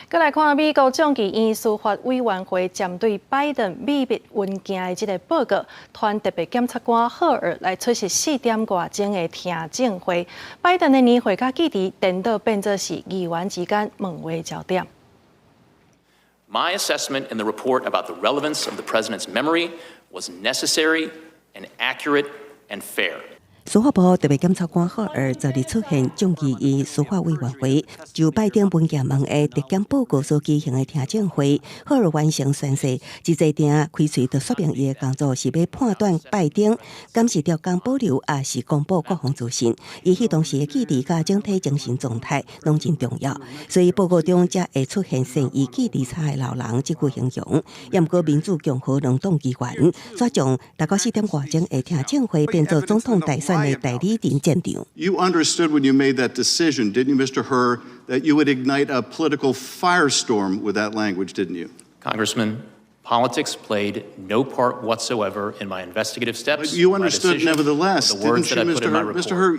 再来看美国众议院司法委员会针对拜登秘密文件的这个报告，团特别检察官赫尔来出席4点外钟的听证会。拜登的年会甲记忆颠倒变作是议员之间问话焦点。My assessment in the report about the relevance of the president's memory was necessary and accurate and fair. 司法部特别检察官赫尔昨日出现众议院司法委员会就拜登文件问的特检报告所举行的听证会，赫尔完成宣誓，一坐定开喙就说明伊的工作是要判断拜登敢是调工保留，还是公布国防资讯。伊迄当时的记忆甲整体精神状态拢真重要，所以报告中才会出现善意记忆差的老人这句形容。也毋过民主共和两党议员却将大概4点外钟的听证会变作总统大选。You understood when you made that decision, didn't you, Mr. Hur, that you would ignite a political firestorm with that language, didn't you? Congressman, politics played no part whatsoever in my investigative steps. But you understood nevertheless, the words didn't you, that I put in my report. Mr. Hur,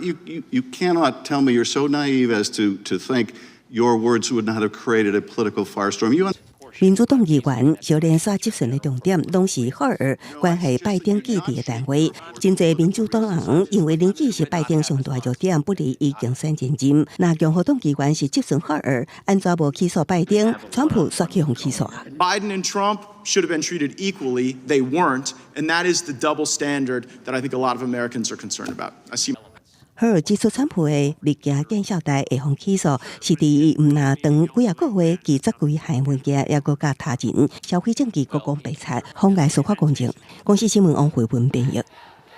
you cannot tell me you're so naive as to think your words would not have created a political firestorm. 民主党议员小连续质询的重点，拢是赫尔关系拜登记忆的单位。真侪民主党人认为年纪是拜登上大弱点，不利于竞选连任。那共和党议员是质询赫尔，安怎无起诉拜登？川普说起互起诉。Biden and Trump should have been treated equally. They weren't, and that is the double standard that I think a lot of Americans are concerned about. I see. 赫尔指出，川普的物件见效代会互起诉，是伫伊毋拿长几个月记责几项物件，也佮甲他人消费证据各讲白贼，妨碍司法公正。公司新闻王慧文编译。